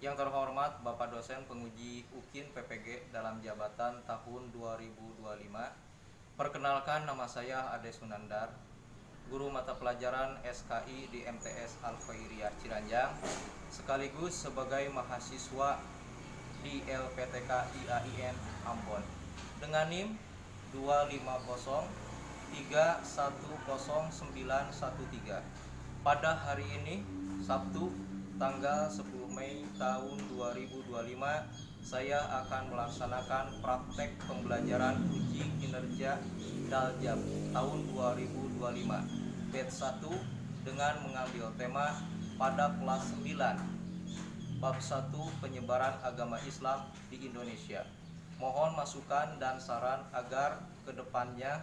Yang terhormat Bapak dosen penguji UKIN PPG dalam jabatan tahun 2025. Perkenalkan, nama saya Ade Sunandar, guru mata pelajaran SKI di MTS Al-Khairiyah Ciranjang, sekaligus sebagai mahasiswa di LPTK IAIN Ambon dengan NIM 250310913. Pada hari ini, Sabtu, tanggal 10 Mei tahun 2025, saya akan melaksanakan praktek pembelajaran uji kinerja Daljab tahun 2025 batch 1 dengan mengambil tema pada kelas 9 bab 1 penyebaran agama Islam di Indonesia. Mohon masukan dan saran agar kedepannya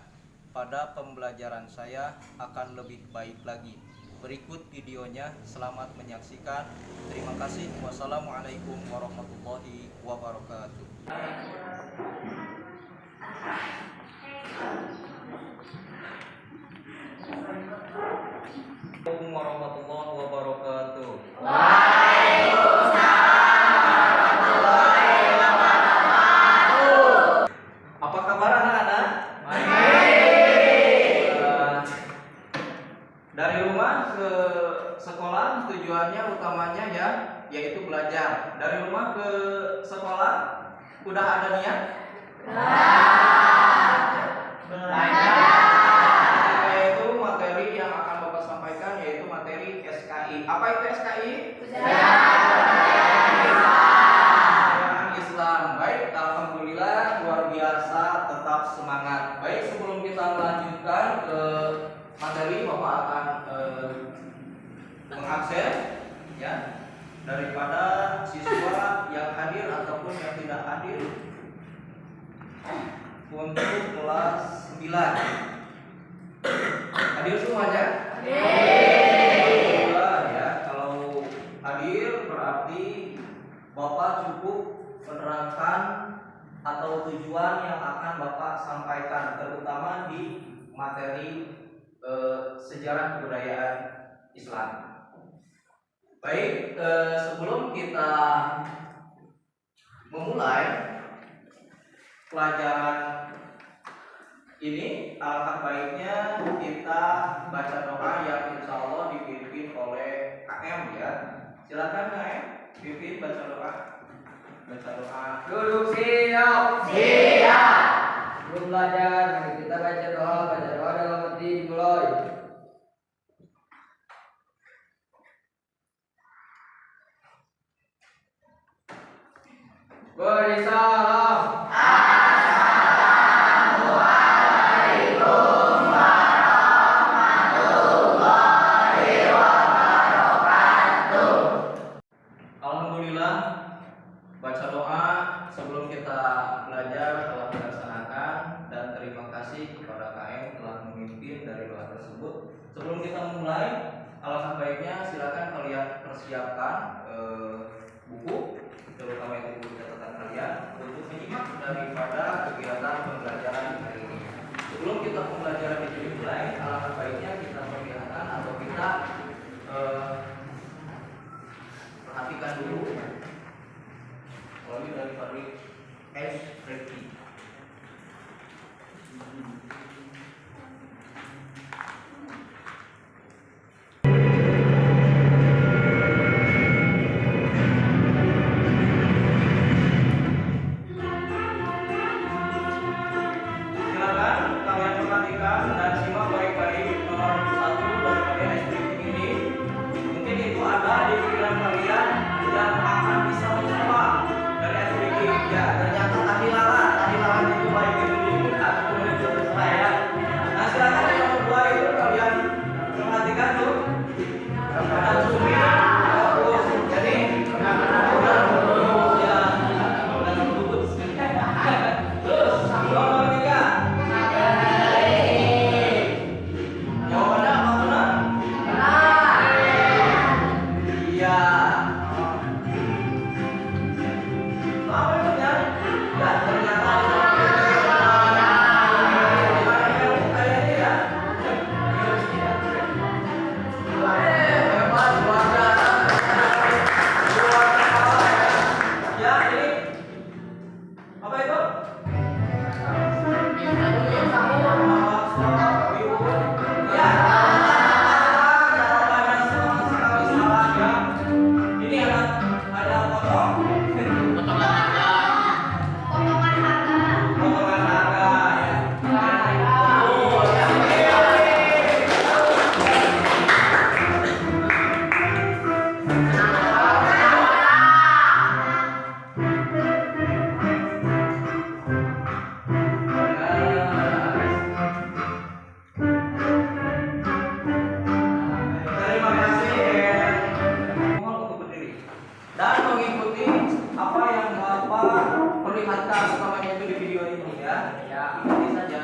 pada pembelajaran saya akan lebih baik lagi. Berikut videonya, selamat menyaksikan. Terima kasih. Wassalamualaikum warahmatullahi wabarakatuh. Assalamualaikum warahmatullahi wabarakatuh. Apa kabar anak-anak? Dari rumah ke sekolah tujuannya utamanya yaitu belajar. Dari rumah ke sekolah udah ada niat? Belajar. Yaitu materi yang akan Bapak sampaikan yaitu materi SKI. Apa itu SKI? Sejarah Islam. Baik, alhamdulillah, luar biasa, tetap semangat. Baik, sebelum kita melanjutkan ke materi, Bapak akan mengabsen ya daripada siswa yang hadir ataupun yang tidak hadir untuk kelas 9. Hadir semuanya? Alhamdulillah ya. Kalau hadir berarti Bapak cukup menerangkan atau tujuan yang akan Bapak sampaikan, terutama di materi sejarah kebudayaan Islam. Baik, sebelum kita memulai pelajaran ini, alangkah baiknya kita baca doa yang insya Allah dipimpin oleh KM ya. Silakan KM, pimpin baca doa. Baca doa. Duduk siap. Siap. Sebelum belajar, mari kita baca doa. Baca doa dalam hati dimulai. Beri salam. Assalamualaikum warahmatullahi wabarakatuh. Alhamdulillah, baca doa sebelum kita belajar telah dilaksanakan, dan terima kasih kepada KM telah memimpin dari doa tersebut. Sebelum kita mulai, alangkah baiknya silakan kalian persiapkan buku, terutama itu buku catatan kalian, untuk menyimak daripada kegiatan pembelajaran hari ini. Sebelum kita pembelajaran itu dimulai, alangkah baiknya kita perlihatkan atau kita perhatikan dulu melalui dari Fadli S. Reki. Silakan kalian perhatikan dan simak baik-baik nomor 1 daripada S. Reki ini. Mungkin itu ada di pikiran kalian yang akan bisa mencoba dari S. Reki. Ya, ternyata tadi lalat itu baik itu ataupun itu terserah ya. Nah, silakan yang nomor 2 itu kalian perhatikan tuh. Ada sumber bagus. Jadi udah bagus. Terus nomor 3. Jawabannya apa benar? Iya. Apa itu ya? Ya, ternyata hebat, luar biasa. perlihatkan utamanya itu di video ini ya. Ya, ikuti saja.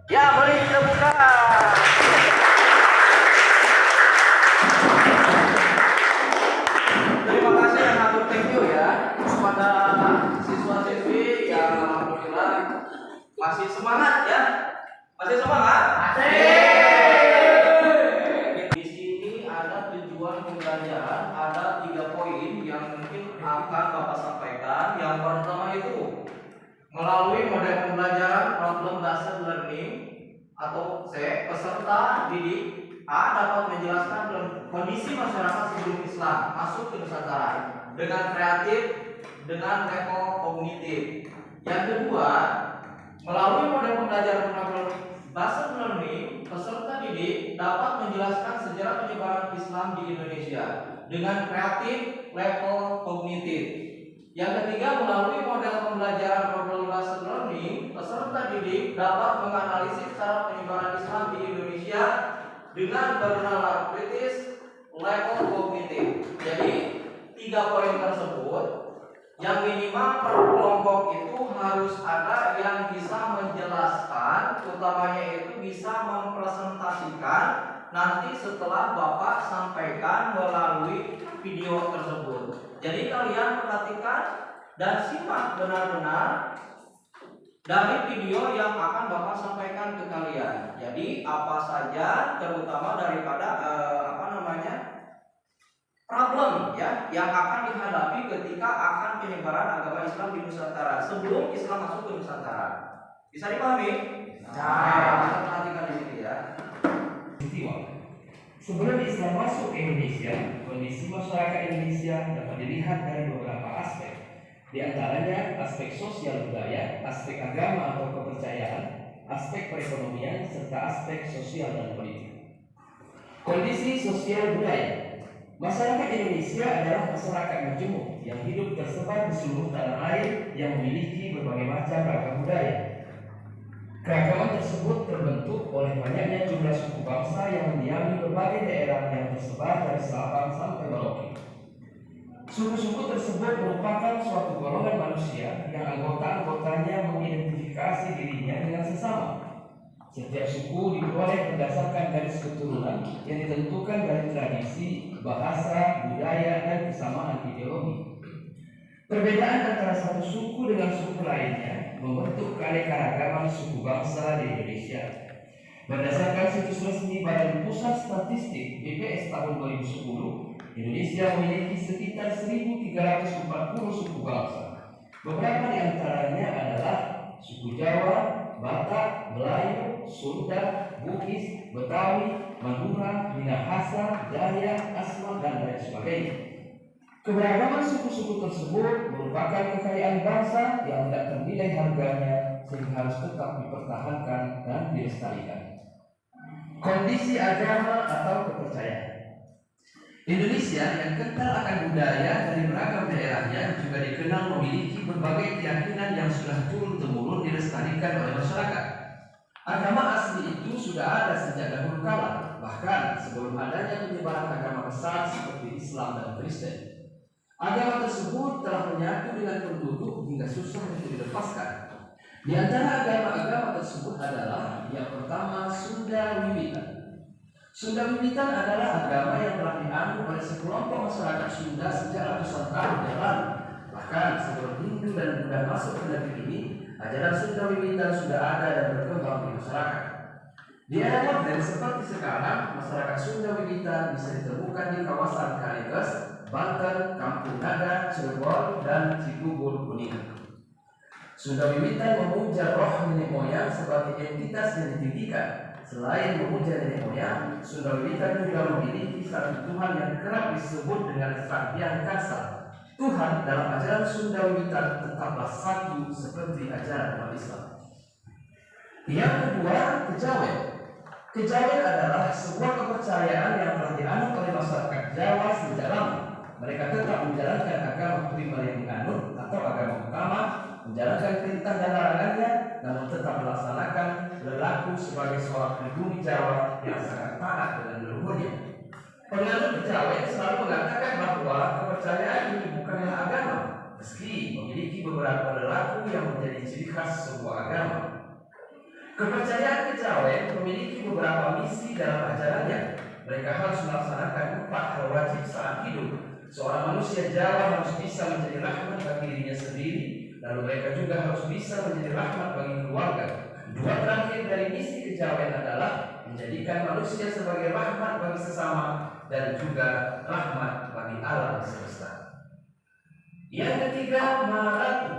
Ya, boleh kita buka. Terima kasih dan hatur thank you ya kepada siswa-siswi yang alhamdulillah masih semangat ya. Masih semangat? Di sini ada tujuan pembelajaran, ada 3 poin yang mungkin akan Bapak sampaikan. Yang pertama itu melalui model pembelajaran problem based learning atau C, peserta didik A dapat menjelaskan kondisi masyarakat sebelum Islam masuk ke Nusantara dengan kreatif, dengan level kognitif. Yang kedua, melalui model pembelajaran problem based learning, peserta didik dapat menjelaskan sejarah penyebaran Islam di Indonesia dengan kreatif, level kognitif. Yang ketiga, melalui model pembelajaran problem based learning, peserta didik dapat menganalisis cara penyebaran Islam di Indonesia dengan bernalar kritis, level kognitif. Jadi 3 poin tersebut yang minimal per kelompok itu harus ada yang bisa menjelaskan, utamanya itu bisa mempresentasikan nanti setelah Bapak sampaikan melalui video tersebut. Jadi kalian perhatikan dan simak benar-benar dari video yang akan Bapak sampaikan ke kalian. Jadi apa saja terutama daripada problem ya yang akan dihadapi ketika akan penyebaran agama Islam di Nusantara sebelum Islam masuk ke Nusantara. Bisa dipahami? Nah, perhatikan di sini ya. Sebelum Islam masuk ke Indonesia, kondisi masyarakat Indonesia dapat dilihat dari beberapa aspek. Di antaranya aspek sosial budaya, aspek agama atau kepercayaan, aspek perekonomian, serta aspek sosial dan politik. Kondisi sosial budaya. Masyarakat Indonesia adalah masyarakat majemuk yang hidup tersebar di seluruh tanah air yang memiliki berbagai macam ragam budaya. Keragaman tersebut terbentuk oleh banyaknya jumlah suku bangsa yang mendiami berbagai daerah yang tersebar dari Sabang sampai Merauke. Suku-suku tersebut merupakan suatu golongan manusia yang anggota-anggotanya mengidentifikasi dirinya dengan sesama. Setiap suku diperoleh berdasarkan garis keturunan yang ditentukan dari tradisi, bahasa, budaya, dan kesamaan ideologi. Perbedaan antara satu suku dengan suku lainnya membentuk keanekaragaman suku bangsa di Indonesia. Berdasarkan situs resmi Badan Pusat Statistik BPS tahun 2010, Indonesia memiliki sekitar 1.340 suku bangsa. Beberapa di antaranya adalah suku Jawa, Batak, Melayu, Sunda, Bugis, Betawi, Madura, Minahasa, Dayak, Asmat, dan lain sebagainya. Keberagaman suku-suku tersebut merupakan kekayaan bangsa yang tidak ternilai harganya sehingga harus tetap dipertahankan dan dilestarikan. Kondisi agama atau kepercayaan. Indonesia yang kental akan budaya dari beragam daerahnya juga dikenal memiliki berbagai keyakinan yang sudah turun-temurun dilestarikan oleh masyarakat. Agama asli itu sudah ada sejak dahulu kala, bahkan sebelum adanya penyebaran agama besar seperti Islam dan Kristen. Agama tersebut telah menyatu dengan penduduk hingga susah untuk dilepaskan. Di antara agama-agama tersebut adalah yang pertama Sunda Wiwitan. Sunda Wiwitan adalah agama yang telah dianut oleh sekelompok masyarakat Sunda sejak ratusan tahun yang lalu. Bahkan sebelum Hindu dan Buddha masuk ke negeri ini, ajaran Sunda Wiwitan sudah ada dan berkembang di masyarakat. Di era modern seperti sekarang, masyarakat Sunda Wiwitan bisa ditemukan di kawasan Kaligas, Banten, Kampung Naga, Cirebon, dan Cibubur, Kuningan. Sunda Wiwitan memuja roh nenek moyang sebagai entitas yang ditinggikan. Selain memuja nenek moyang, Sunda Wiwitan juga memiliki satu Tuhan yang kerap disebut dengan Sang Hyang Kasa. Tuhan dalam ajaran Sunda Wiwitan tetaplah satu seperti ajaran umat Islam. Yang kedua, kejawen. Kejawen adalah sebuah kepercayaan yang telah dianut oleh masyarakat Jawa sejak lama. Mereka tetap menjalankan agama primer yang dianut atau agama utama, menjalankan perintah dan larangannya, namun tetap melaksanakan berlaku sebagai seorang pribumi Jawa yang sangat taat dengan leluhurnya. Penganut kejawen selalu mengatakan bahwa kepercayaan ini bukanlah agama, meski memiliki beberapa perilaku yang menjadi ciri khas sebuah agama. Kepercayaan kejawen memiliki beberapa misi dalam ajarannya. Mereka harus melaksanakan 4 hal wajib saat hidup. Seorang manusia Jawa harus bisa menjadi rahmat bagi dirinya sendiri, lalu mereka juga harus bisa menjadi rahmat bagi keluarga. 2 terakhir dari misi kejawen adalah menjadikan manusia sebagai rahmat bagi sesama dan juga rahmat bagi alam semesta. Yang ketiga, Marapu.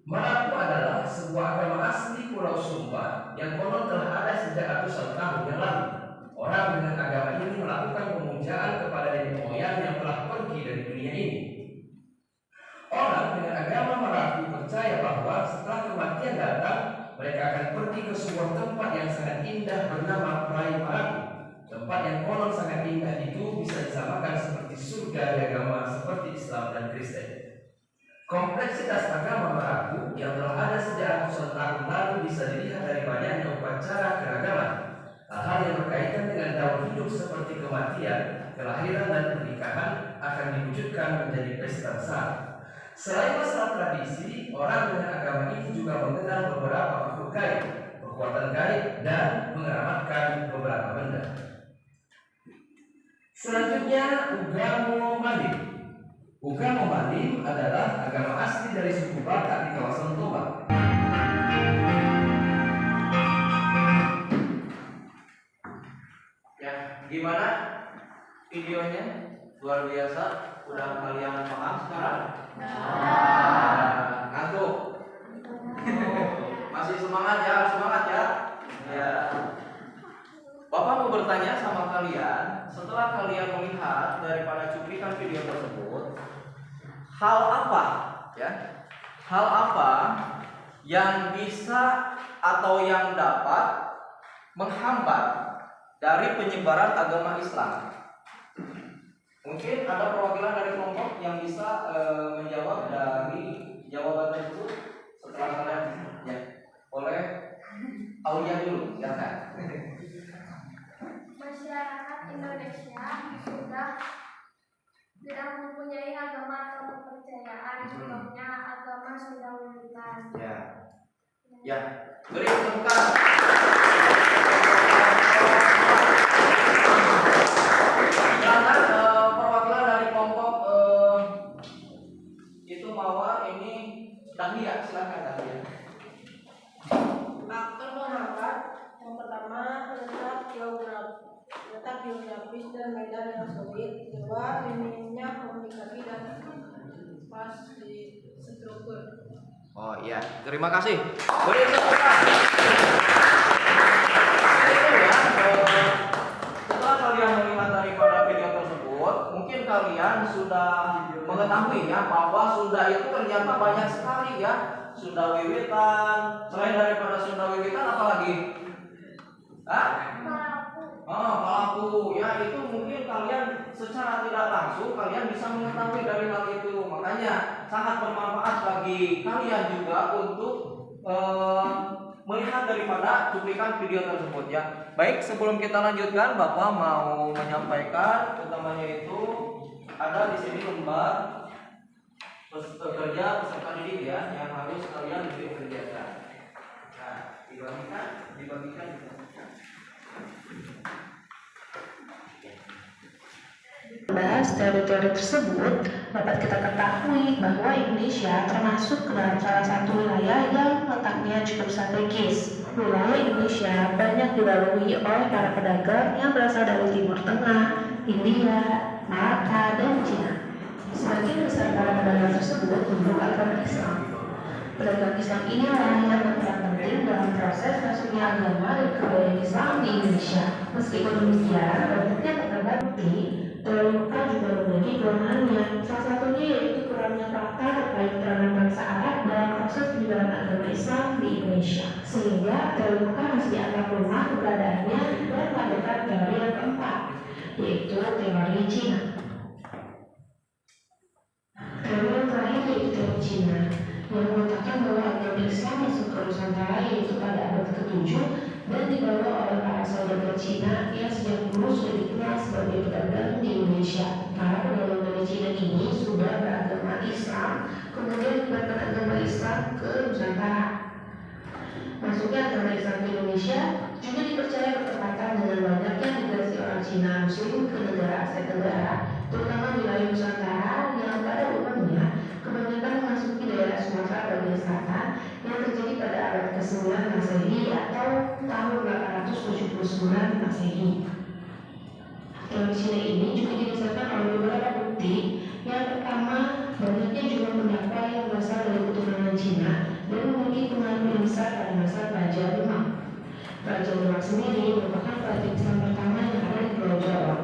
Marapu adalah sebuah agama asli Pulau Sumba yang konon telah ada sejak ratusan tahun yang lalu. Orang dengan agama ini melakukan pemujaan kepada nenek moyang yang telah pergi dari dunia ini. Orang dengan agama Marapu percaya bahwa setelah kematian datang, mereka akan pergi ke sebuah tempat yang sangat indah bernama Prai Marapu. Tempat yang konon sangat indah itu bisa disamakan seperti surga di agama seperti Islam dan Kristen. Kompleksitas agama Marapu yang telah ada sejak ratusan tahun lalu bisa dilihat dari banyaknya upacara keragaman. Hal-hal yang berkaitan dengan daur hidup seperti kematian, kelahiran, dan pernikahan akan diwujudkan menjadi pesta besar. Selain masalah tradisi, orang dengan agama ini juga mengenal beberapa makhluk gaib, kekuatan gaib, dan mengeramatkan beberapa benda. Selanjutnya, Ugamo Malim. Ugamo Malim adalah agama asli dari suku Batak di kawasan Toba. Ya, gimana videonya? Luar biasa. Udah kalian paham sekarang? Ngantuk? Masih semangat ya? Semangat ya? Ya. Bapak mau bertanya sama kalian, setelah kalian melihat daripada cuplikan video tersebut, hal apa ya? Hal apa yang bisa atau yang dapat menghambat dari penyebaran agama Islam? Mungkin ada perwakilan dari kelompok yang bisa menjawab dari jawaban tersebut setelah kalian ya oleh Aulia dulu, silakan. Masyarakat Indonesia sudah tidak mempunyai agama atau kepercayaan, contohnya agama Sunda Wiwitan. Ya, ya, beri tepukan. Silakan perwakilan dari kelompok itu mau bahwa ini Dahlia, silakan Dahlia. Faktor penghambat yang pertama letak geografis dan medan yang sulit. Kedua, minimnya komunikasi dan spasi struktur. Oh iya, terima kasih. Boleh disampaikan. Itu ya, setelah kalian melihat daripada video tersebut, mungkin kalian sudah mengetahui ya bahwa Sunda itu ternyata banyak sekali ya. Sunda Wiwitan, selain daripada Sunda Wiwitan apa lagi? Hah? Palaku ya, itu mungkin kalian secara tidak langsung kalian bisa mengetahui dari hal itu. Makanya sangat bermanfaat bagi kalian juga untuk melihat daripada cuplikan video tersebut ya. Baik, sebelum kita lanjutkan, Bapak mau menyampaikan utamanya itu ada di sini lembar pekerja peserta didik ya yang harus kalian kerjakan. Nah, dibagikan. Teori-teori tersebut dapat kita ketahui bahwa Indonesia termasuk ke dalam salah satu wilayah yang letaknya cukup strategis. Wilayah Indonesia banyak dilalui oleh para pedagang yang berasal dari Timur Tengah, India, Malaka, dan Cina. Sebagian besar para pedagang tersebut memeluk agama Islam. Pedagang Islam inilah yang berperan penting dalam proses masuknya agama dan kebudayaan Islam di Indonesia. Meskipun demikian, banyaknya terdapat bukti Teologi juga memiliki kelemahannya. Salah satunya yaitu kurangnya fakta terkait peranan bangsa Arab dalam proses penyebaran agama Islam di Indonesia, sehingga teologi masih dianggap lemah keberadaannya dan melakukan teori yang keempat, yaitu teori Cina. Teori yang terakhir yaitu teori Cina, yang mengatakan bahwa agama Islam masuk ke Nusantara yaitu pada abad ke-7 dan dibawa oleh para saudagar Cina yang sejak dulu sudah dikenal sebagai pedagang di Indonesia. Para pedagang dari Cina ini sudah beragama Islam, kemudian menyebarkan agama Islam ke Nusantara. Masuknya agama Islam ke Indonesia juga dipercaya bertepatan dengan banyaknya migrasi orang Cina Muslim ke negara Asia Tenggara, terutama wilayah Nusantara yang pada umumnya kebanyakan memasuki daerah Sumatera bagian selatan yang terjadi pada abad ke-9 Masehi atau tahun 879 Masehi. Teori Cina ini juga didasarkan oleh beberapa bukti. Yang pertama, banyaknya jumlah pendakwa yang berasal dari keturunan Cina dan memiliki pengaruh yang besar pada masa Raja Demak. Raja Demak sendiri merupakan kerajaan Islam pertama yang ada di Pulau Jawa,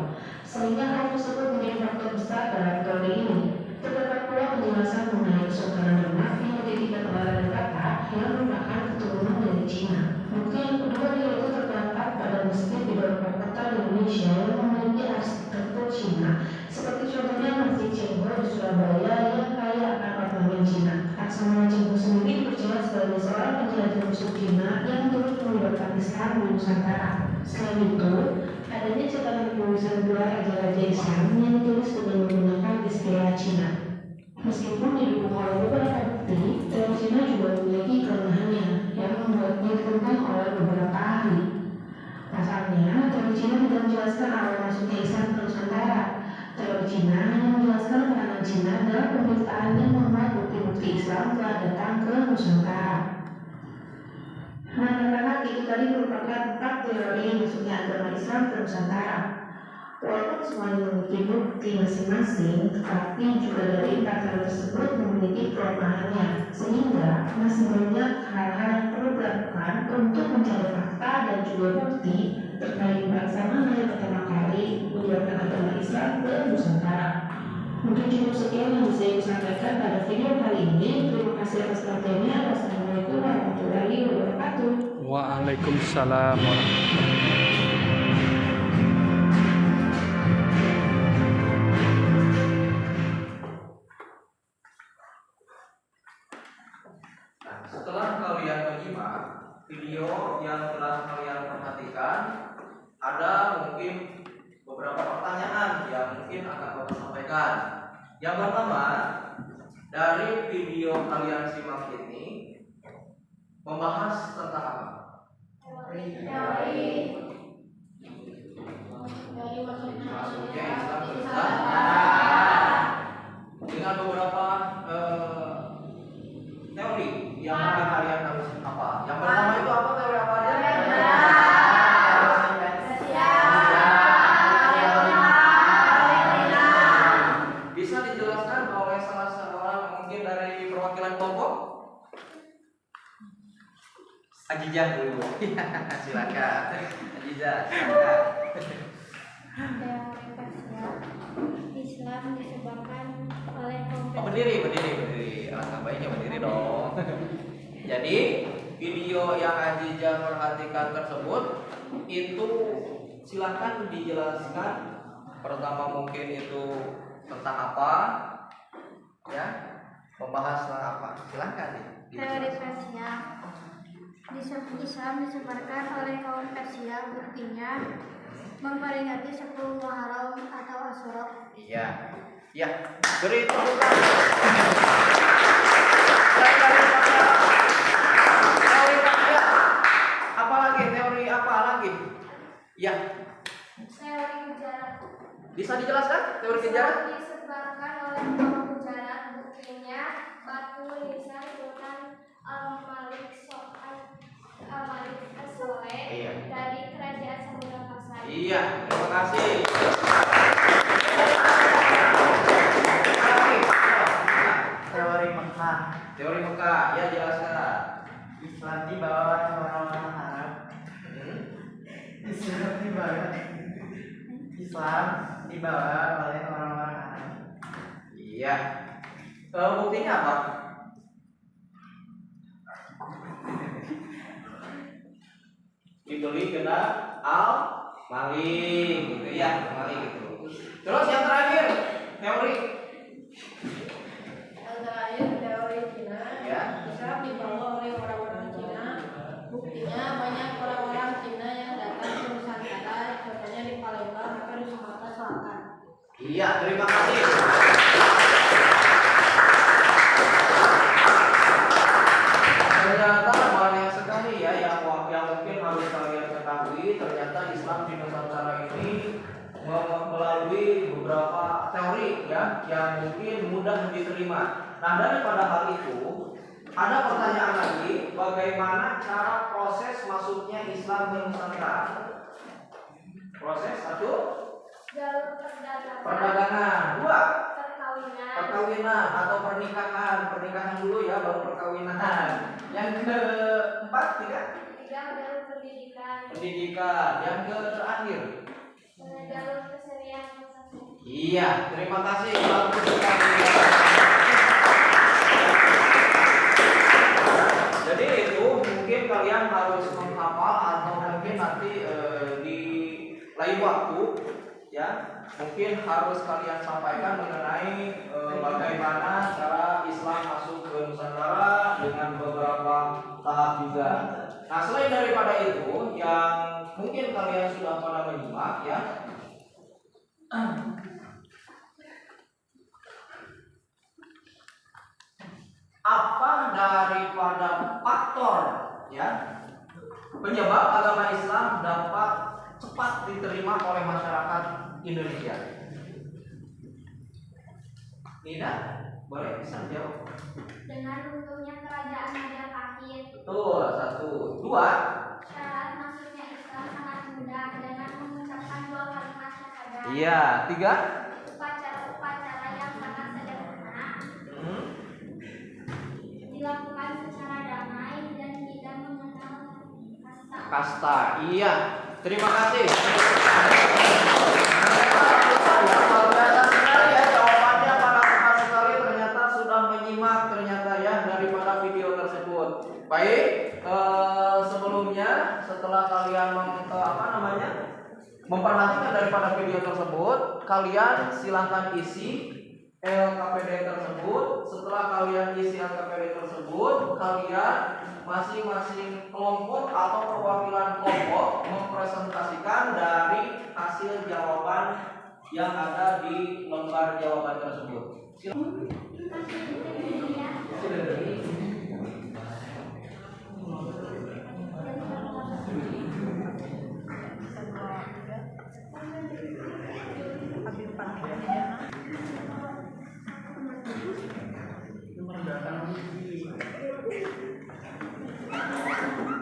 sehingga hal tersebut menjadi faktor besar dalam teori ini. Terdapat pula penjelasan mengenai Kesultanan Demak yang menjadikan oleh kata yang merupakan keturunan dari Cina. Bukti yang kedua yaitu terdapat pada masjid di beberapa kota di Indonesia yang memiliki arsitektur Cina, seperti contohnya Masjid Cengho di Surabaya yang kaya akan ornamen Cina. Laksamana Cengho sendiri dipercaya sebagai seorang penjelajah musuh Cina yang turut menyebarkan Islam di Nusantara. Selain itu, adanya catatan penulisan gelar raja-raja Islam yang ditulis dengan menggunakan istilah Cina. Meskipun didukung oleh beberapa bukti, teori Cina juga memiliki kelemahannya yang membuatnya ditentang oleh beberapa ahli. Pasalnya, teori Cina tidak menjelaskan awal masuknya Islam ke Nusantara. Teori Cina hanya menjelaskan peranan Cina dalam pemberitaan yang membuat bukti-bukti Islam telah datang ke Nusantara. Nah, anak-anak, itu tadi merupakan 4 teori masuknya agama Islam ke Nusantara. Walaupun semuanya memiliki bukti masing-masing, tetapi juga dari 4 hal tersebut memiliki kelemahannya, sehingga masih banyak hal-hal yang perlu dilakukan untuk mencari fakta dan juga bukti terkait bangsa mana yang pertama kali menyebarkan agama Islam ke Nusantara. Mungkin cukup sekian yang bisa saya sampaikan pada video kali ini. Terima kasih atas perhatiannya. Wassalamualaikum warahmatullahi wabarakatuh. Waalaikumsalam warahmatullahi wabarakatuh. Setelah kalian menyimak video yang telah kalian perhatikan, ada mungkin beberapa pertanyaan yang mungkin akan Bapak sampaikan. Yang pertama, dari video kalian simak ini membahas tentang apa? Teori Masuknya Islam ke Nusantara dengan beberapa perwakilan kelompok? Ajijah dulu. Silakan. Ajijah, silakan. Teori parsial Islam disebabkan oleh Berdiri. Alangkah baiknya berdiri dong. Jadi video yang Ajijah perhatikan tersebut itu silakan dijelaskan. Pertama mungkin itu tentang apa, ya? Membahas tentang apa? Silakan. teori parsial. Islam disebarkan oleh kaum Persia, buktinya memperingati 10 Muharram atau Asyura. Iya. Ya, beri tepuk teori parsial. Apa lagi? Teori apa lagi? Ya, Teori Gujarat. bisa dijelaskan teori Gujarat? Disebarkan oleh kaum Gujarat, buktinya batu nisan Sultan Al-Malik Soleh Iya. dari kerajaan Samudra Pasai. Iya, terima kasih. Teori Mekah. Teori Mekah, ya jelaskan. Islam dibawa oleh orang-orang Arab. Islam dibawa oleh orang-orang Arab. Iya. Buktinya apa? Dibeli kena maling, gitu ya, maling gitu. Terus yang terakhir, teori. Yang terakhir teori Cina. Ya. Islam dibawa oleh orang-orang Cina. Buktinya banyak orang-orang Cina yang datang ke Nusantara, contohnya di Palembang atau di Sumatera Selatan. Iya, terima kasih. Ternyata banyak sekali ya yang mungkin harus kalian ketahui. Ternyata Islam di Nusantara ini melalui beberapa teori ya yang mungkin mudah diterima. Nah, daripada hal itu ada pertanyaan lagi, bagaimana cara proses masuknya Islam ke Nusantara? Proses satu, Jalur perdagangan. Dua, perkawinan. perkawinan atau pernikahan dulu ya, baru perkawinan. Yang keempat, tiga, Jalur pendidikan. pendidikan. Yang terakhir, Jalur kesenian. iya, terima kasih, bagus sekali. Jadi itu mungkin kalian harus menghafal atau mungkin nanti di lain waktu ya mungkin harus kalian sampaikan mengenai bagaimana cara Islam masuk ke Nusantara dengan beberapa tahap juga. Nah, selain daripada itu yang mungkin kalian sudah pada menyimak ya, apa daripada faktor ya penyebab agama Islam dapat cepat diterima oleh masyarakat Indonesia? Nina, boleh bisa jawab? Dengan runtuhnya kerajaan Majapahit. Betul, satu. Dua, Syarat masuknya Islam sangat mudah dengan mengucapkan 2 kalimat syahadat. iya. Tiga, Upacara-upacara yang sangat sederhana dilakukan secara damai dan tidak mengenal kasta. kasta. Iya, terima kasih. Luar biasa sekali ya jawabannya, para teman sekali ternyata sudah menyimak ternyata ya daripada video tersebut. Baik, sebelumnya setelah kalian memperhatikan daripada video tersebut, kalian silahkan isi LKPD tersebut. Setelah kalian isi LKPD tersebut, kalian masing-masing kelompok atau perwakilan kelompok mempresentasikan dari hasil jawaban yang ada di lembar jawaban tersebut.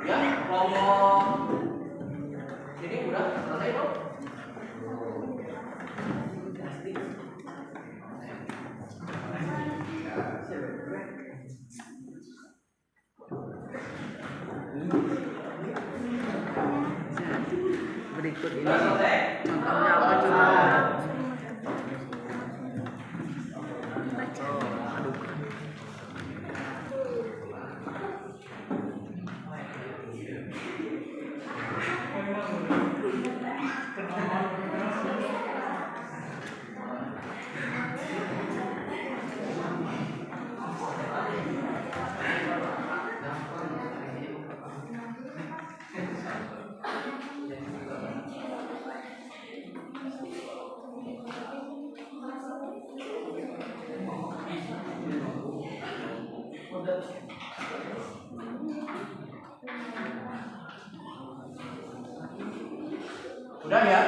Ya, kelompok ini udah selesai belum? berikut ini. Sudah selesai? Contohnya apa coba? Udah ya?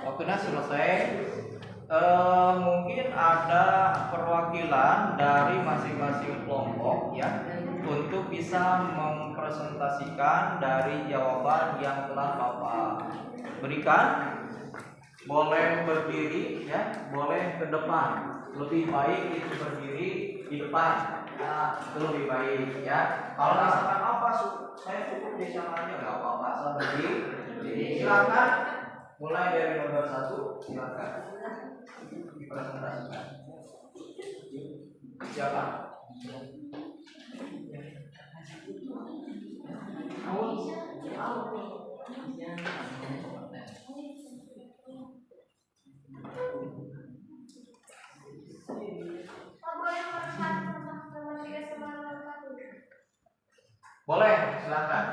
Waktunya selesai. Mungkin ada perwakilan dari masing-masing kelompok ya untuk bisa mempresentasikan dari jawaban yang telah Bapak berikan. Boleh berdiri ya, boleh ke depan. Lebih baik itu berdiri di depan. Ya, itu lebih baik ya. Kalau misalkan apa saya cukup di sana aja nggak apa-apa, asal berdiri. Jadi silakan mulai dari nomor 1, silakan dipresentasikan. Siapa? Boleh, silakan.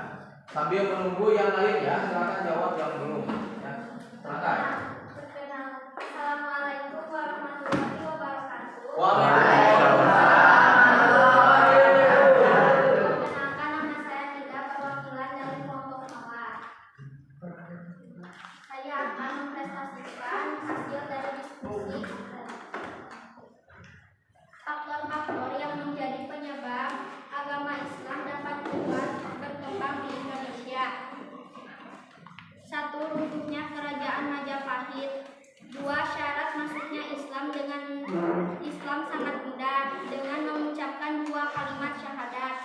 Sambil menunggu yang lain ya, silakan jawab yang belum. Ya, silakan. Assalamualaikum warahmatullahi wabarakatuh. Perkenalkan, nama saya Tika, perwakilan dari kelompok mawar. Saya akan mempresentasikan hasil dari diskusi faktor-faktor yang menjadi penyebab agama Islam dapat berkembang di Indonesia. 1. Runtuhnya kerajaan Majapahit. 2. Syarat masuknya Islam sangat mudah dengan mengucapkan 2 kalimat syahadat.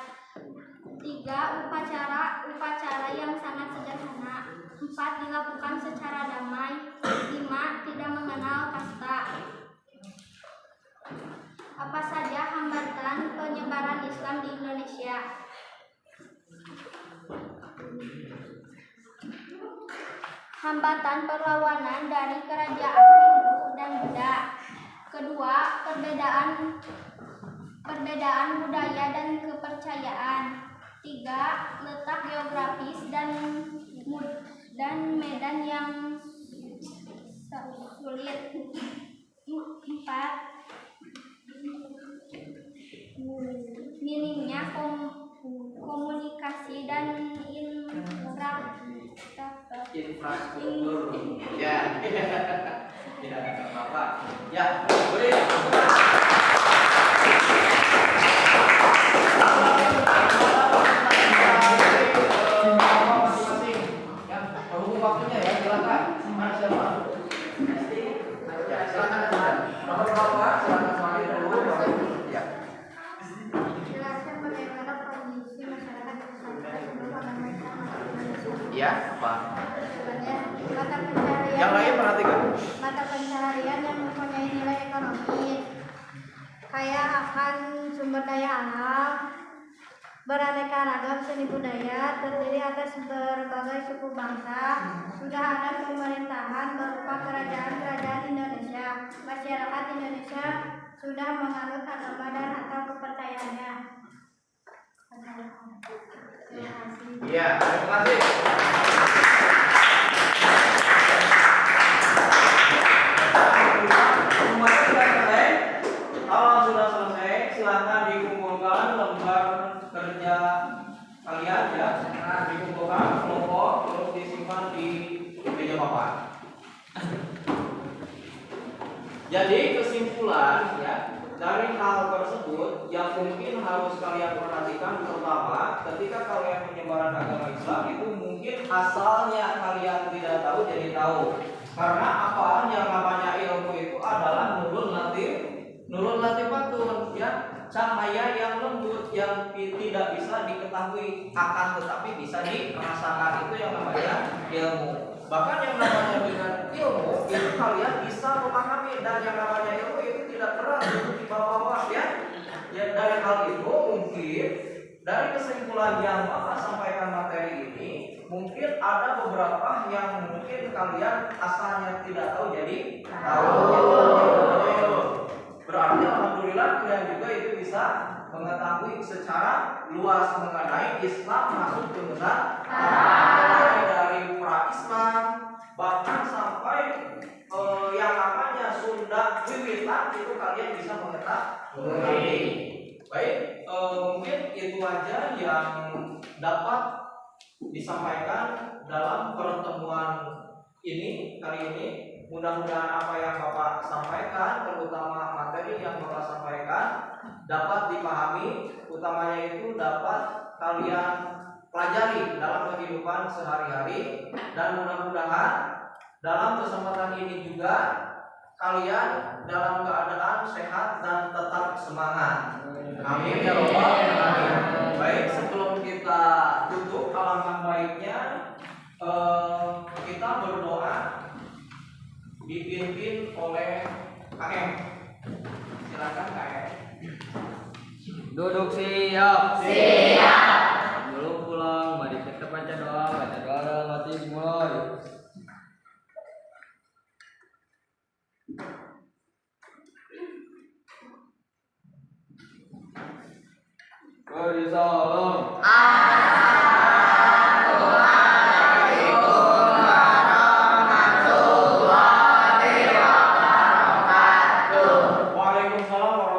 3. Upacara yang sangat sederhana. 4. Dilakukan secara damai. 5. Tidak mengenal kasta. Apa saja hambatan penyebaran Islam di Indonesia? Hambatan perlawanan dari kerajaan Hindu dan Buddha. Kedua, perbedaan budaya dan kepercayaan. 3. Letak geografis dan medan yang sulit. 4. Minimnya komunikasi dan Infrastruktur. Ya. Tidak ada apa-apa. Ya, boleh. Masing-masing. Ya, berhubung waktunya ya, silakan. Mana siapa? Ya, silakan. Nomor berapa? Silakan kembali dulu. Ya. Jelaskan bagaimana kondisi masyarakat di Nusantara sebelum agama Islam masuk ke Indonesia. Ya, apa? Mata pencaharian Yang lain perhatikan. mata pencaharian yang mempunyai nilai ekonomis, kaya akan sumber daya alam, beraneka ragam seni budaya, terdiri atas berbagai suku bangsa, sudah ada pemerintahan berupa kerajaan-kerajaan Indonesia. Masyarakat Indonesia sudah menganut agama dan atau kepercayaannya. Terima kasih. Iya, terima kasih. Semuanya sudah selesai. Kalau sudah selesai, silakan dikumpulkan lembar kerja kalian ya. Nah, dikumpulkan kelompok terus disimpan di meja papan. Jadi kesimpulan ya dari hal tersebut yang mungkin harus kalian perhatikan, pertama, ketika kalian penyebaran agama Islam itu mungkin asalnya kalian tidak tahu jadi tahu. Karena apa? Yang namanya ilmu itu adalah nurun latifatun ya, cahaya yang lembut yang tidak bisa diketahui akan tetapi bisa dirasakan, itu yang namanya ilmu. Bahkan yang namanya dengan ilmu itu kalian bisa memahami, dan yang namanya ilmu itu tidak berat untuk dibawa-bawa ya. Ya dari hal itu mungkin dari kesimpulan yang Bapak sampaikan materi ini, mungkin ada beberapa yang mungkin kalian asalnya tidak tahu jadi tahu. Berarti alhamdulillah kalian juga itu bisa mengetahui secara luas mengenai Islam masuk ke Nusantara, dari pra-Islam bahkan sampai yang namanya Sunda Wiwitan itu kalian bisa mengetahui. Baik, mungkin itu aja yang dapat disampaikan dalam pertemuan ini kali ini. Mudah-mudahan apa yang Bapak sampaikan, terutama materi yang Bapak sampaikan, dapat dipahami, utamanya itu dapat kalian pelajari dalam kehidupan sehari-hari, dan mudah-mudahan dalam kesempatan ini juga kalian dalam keadaan sehat dan tetap semangat. Amin ya Rabbal alamin. Baik, sebelum kita tutup, alangkah baiknya kita berdoa dipimpin oleh KM. Silakan KM. Duduk siap. Siap. Dulu pulang, mari kita baca doa dalam hati dimulai. Beri salam. Waalaikumsalam